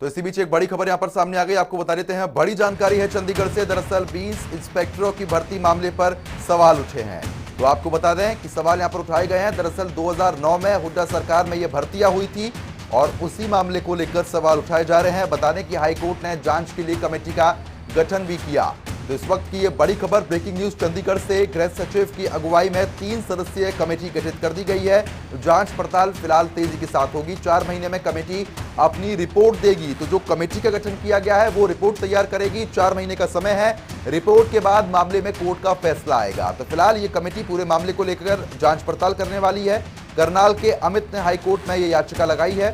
तो इसी बीच एक बड़ी खबर यहां पर सामने आ गई, आपको बता देते हैं। बड़ी जानकारी है चंडीगढ़ से। दरअसल 20 इंस्पेक्टरों की भर्ती मामले पर सवाल उठे हैं। तो आपको बता दें कि सवाल यहां पर उठाए गए हैं। दरअसल 2009 में हुड्डा सरकार में यह भर्तियां हुई थी और उसी मामले को लेकर सवाल उठाए जा रहे हैं। बता दें कि हाईकोर्ट ने जांच के लिए कमेटी का गठन भी किया। तो इस वक्त की ये बड़ी खबर, ब्रेकिंग न्यूज चंडीगढ़ से। गृह सचिव की अगुवाई में 3 सदस्यीय कमेटी गठित कर दी गई है। जांच पड़ताल फिलहाल तेजी के साथ होगी। 4 महीने में कमेटी अपनी रिपोर्ट देगी। तो जो कमेटी का गठन किया गया है वो रिपोर्ट तैयार करेगी। 4 महीने का समय है। रिपोर्ट के बाद मामले में कोर्ट का फैसला आएगा। तो फिलहाल ये कमेटी पूरे मामले को लेकर जांच पड़ताल करने वाली है। करनाल के अमित ने हाईकोर्ट में ये याचिका लगाई है।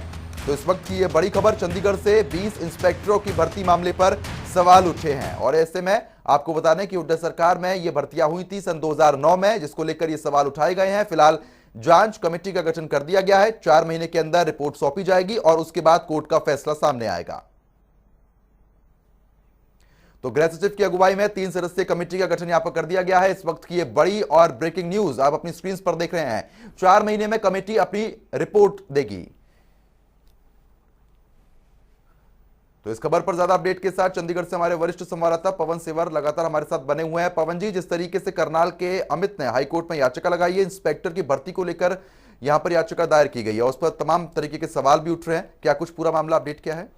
तो इस वक्त की ये बड़ी खबर चंडीगढ़ से। 20 इंस्पेक्टरों की भर्ती मामले पर सवाल उठे हैं और ऐसे में आपको बता दें कि हुड्डा सरकार में ये भर्तियां हुई थी सन 2009 में, जिसको लेकर ये सवाल उठाए गए हैं। फिलहाल जांच कमेटी का गठन कर दिया गया है। 4 महीने के अंदर रिपोर्ट सौंपी जाएगी और उसके बाद कोर्ट का फैसला सामने आएगा। तो गृह सचिव की अगुवाई में 3 सदस्यीय कमेटी का गठन यहां पर कर दिया गया है। इस वक्त की ये बड़ी और ब्रेकिंग न्यूज आप अपनी स्क्रीन पर देख रहे हैं। 4 महीने में कमेटी अपनी रिपोर्ट देगी। तो इस खबर पर ज्यादा अपडेट के साथ चंडीगढ़ से हमारे वरिष्ठ संवाददाता पवन सेवर लगातार हमारे साथ बने हुए हैं। पवन जी, जिस तरीके से करनाल के अमित ने हाईकोर्ट में याचिका लगाई है, इंस्पेक्टर की भर्ती को लेकर यहां पर याचिका दायर की गई है, उस पर तमाम तरीके के सवाल भी उठ रहे हैं। क्या कुछ पूरा मामला अपडेट किया है?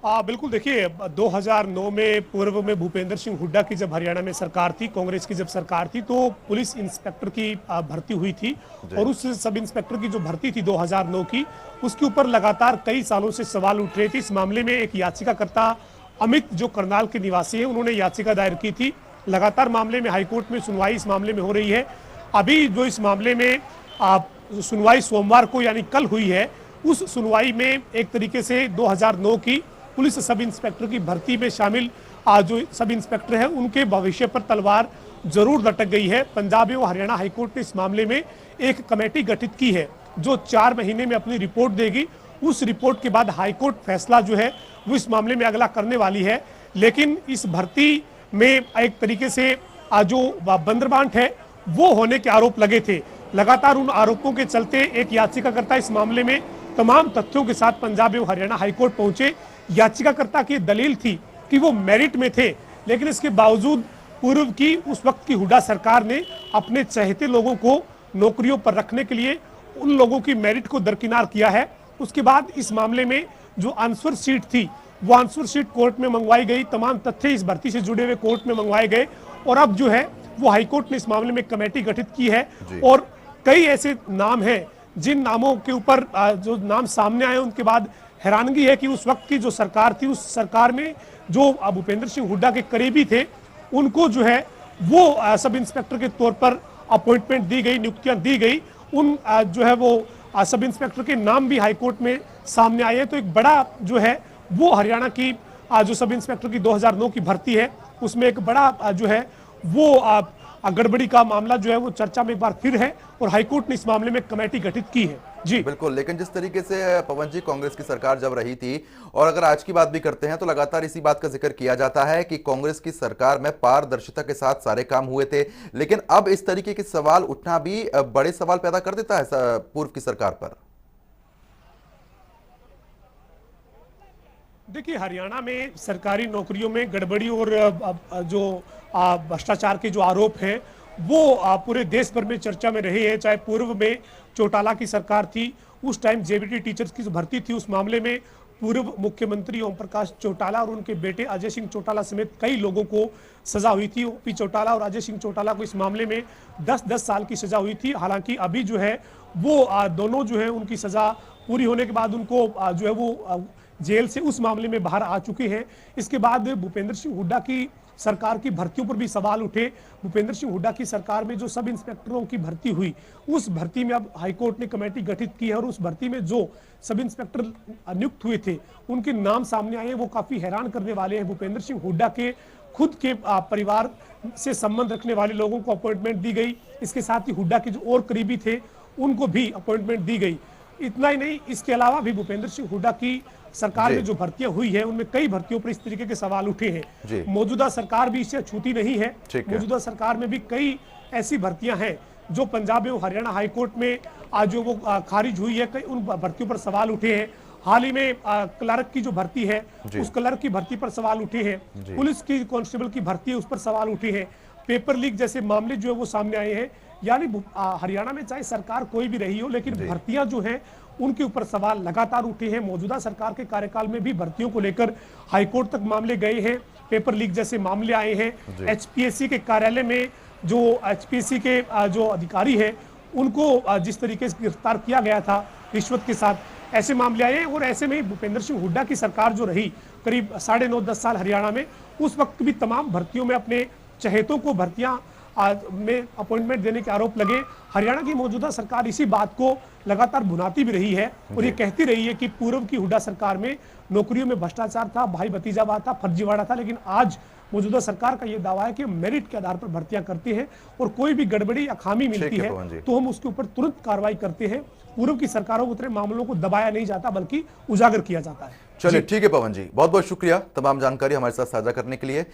बिल्कुल, देखिए 2009 में पूर्व में भूपेंद्र सिंह हुड्डा की जब हरियाणा में सरकार थी, कांग्रेस की जब सरकार थी, तो पुलिस इंस्पेक्टर की भर्ती हुई थी और उस सब इंस्पेक्टर की जो भर्ती थी 2009 की, उसके ऊपर लगातार कई सालों से सवाल उठ रहे थे। इस मामले में एक याचिकाकर्ता अमित, जो करनाल के निवासी हैं, उन्होंने याचिका दायर की थी। लगातार मामले में हाईकोर्ट में सुनवाई इस मामले में हो रही है। अभी जो इस मामले में सुनवाई सोमवार को यानी कल हुई है, उस सुनवाई में एक तरीके से 2009 की पुलिस सब इंस्पेक्टर की भर्ती में शामिल जो सब इंस्पेक्टर हैं उनके भविष्य पर तलवार जरूर लटक गई है। पंजाब एवं हरियाणा हाईकोर्ट ने इस मामले में एक कमेटी गठित की है जो 4 महीने में अपनी रिपोर्ट देगी। उस रिपोर्ट के बाद हाईकोर्ट फैसला जो है वो इस मामले में अगला करने वाली है। लेकिन इस भर्ती में एक तरीके से जो बंदरबांट है वो होने के आरोप लगे थे। लगातार उन आरोपों के चलते एक याचिकाकर्ता इस मामले में तमाम तथ्यों के साथ पंजाब एवं हरियाणा हाईकोर्ट पहुंचे। याचिकाकर्ता की दलील थी कि वो मेरिट में थे, लेकिन इसके बावजूद पूर्व की उस वक्त की हुड्डा सरकार ने अपने चहेते लोगों को नौकरियों पर रखने के लिए उन लोगों की मेरिट को दरकिनार किया है। उसके बाद इस मामले में जो आंसर शीट थी वो आंसर शीट कोर्ट में मंगवाई गई। तमाम तथ्य इस भर्ती से जुड़े हुए कोर्ट में मंगवाए गए और अब जो है वो हाईकोर्ट ने इस मामले में कमेटी गठित की है और कई ऐसे नाम हैं जिन नामों के ऊपर जो नाम सामने आए उनके बाद हैरानगी है कि उस वक्त की जो सरकार थी, उस सरकार में जो भूपेंद्र सिंह हुड्डा के करीबी थे उनको जो है वो सब इंस्पेक्टर के तौर पर अपॉइंटमेंट दी गई, नियुक्तियां दी गई। उन जो है वो सब इंस्पेक्टर के नाम भी हाईकोर्ट में सामने आए हैं। तो एक बड़ा जो है वो हरियाणा की जो सब इंस्पेक्टर की 2009 की भर्ती है उसमें एक बड़ा जो है वो गड़बड़ी का मामला जो है वो चर्चा में एक बार फिर है और हाईकोर्ट ने इस मामले में कमेटी गठित की है। जी बिल्कुल, लेकिन जिस तरीके से पवन जी कांग्रेस की सरकार जब रही थी और अगर आज की बात भी करते हैं तो लगातार इसी बात का जिक्र किया जाता है कि कांग्रेस की सरकार में पारदर्शिता के साथ सारे काम हुए थे, लेकिन अब इस तरीके के सवाल उठना भी बड़े सवाल पैदा कर देता है पूर्व की सरकार पर। देखिए, हरियाणा में सरकारी नौकरियों में गड़बड़ी और जो भ्रष्टाचार के जो आरोप हैं वो पूरे देश भर में चर्चा में रहे हैं। चाहे पूर्व में चौटाला की सरकार थी, उस टाइम जेबीटी टीचर्स की जो भर्ती थी उस मामले में पूर्व मुख्यमंत्री ओम प्रकाश चौटाला और उनके बेटे अजय सिंह चौटाला समेत कई लोगों को सजा हुई थी। ओपी चौटाला और अजय सिंह चौटाला को इस मामले में 10-10 साल की सजा हुई थी। हालांकि अभी जो है वो दोनों जो है उनकी सजा पूरी होने के बाद उनको जो है वो जेल से उस मामले में बाहर आ चुके हैं। इसके बाद भूपेंद्र सिंह हुड्डा की सरकार की भर्तियों पर भी सवाल उठे। भूपेंद्र सिंह हुड्डा की सरकार में जो सब इंस्पेक्टरों की भर्ती हुई उस भर्ती में अब हाईकोर्ट ने कमेटी गठित की है और उस भर्ती में जो सब इंस्पेक्टर नियुक्त हुए थे उनके नाम सामने आए हैं वो काफी हैरान करने वाले हैं। भूपेंद्र सिंह हुड्डा के खुद के परिवार से संबंध रखने वाले लोगों को अपॉइंटमेंट दी गई। इसके साथ ही हुड्डा के जो और करीबी थे उनको भी अपॉइंटमेंट दी गई। इतना ही नहीं, इसके अलावा भी भूपेंद्र सिंह हुड्डा की सरकार में जो भर्तियां हुई है उनमें कई भर्तियों पर इस तरीके के सवाल उठे हैं। मौजूदा सरकार भी इससे छूती नहीं है। मौजूदा सरकार में भी कई ऐसी भर्तियां हैं जो पंजाब एवं हरियाणा हाईकोर्ट में आज जो वो खारिज हुई है, कई उन भर्तियों पर सवाल उठे हैं। हाल ही में क्लर्क की जो भर्ती है, उस क्लर्क की भर्ती पर सवाल उठे हैं। पुलिस की कांस्टेबल की भर्ती है, उस पर सवाल उठे हैं। पेपर लीक जैसे मामले जो है वो सामने आए हैं। यानी हरियाणा में चाहे सरकार कोई भी रही हो, लेकिन भर्तियां जो हैं उनके ऊपर सवाल लगातार उठे हैं। मौजूदा सरकार के कार्यकाल में भी भर्तियों को लेकर हाईकोर्ट तक मामले गए हैं, पेपर लीक जैसे मामले आए हैं। एचपीएससी के कार्यालय में जो एचपीएससी के जो अधिकारी है उनको जिस तरीके से गिरफ्तार किया गया था रिश्वत के साथ, ऐसे मामले आए हैं। और ऐसे में भूपेंद्र सिंह हुड्डा की सरकार जो रही करीब 9.5-10 साल हरियाणा में, उस वक्त भी तमाम भर्तियों में अपने चहेतों को भर्तियां में अपॉइंटमेंट देने के आरोप लगे। हरियाणा की मौजूदा सरकार इसी बात को लगातार भुनाती भी रही है और ये कहती रही है कि पूर्व की हुड्डा सरकार में नौकरियों में भ्रष्टाचार था, भाई भतीजावाद था, फर्जीवाड़ा था। लेकिन आज मौजूदा सरकार का ये दावा है कि मेरिट के आधार पर भर्तियां करती है और कोई भी गड़बड़ी या खामी मिलती है तो हम उसके ऊपर तुरंत कार्रवाई करते हैं। पूर्व की सरकारों के तरह मामलों को दबाया नहीं जाता बल्कि उजागर किया जाता है। चलिए ठीक है पवन जी, बहुत बहुत शुक्रिया तमाम जानकारी हमारे साथ साझा करने के लिए।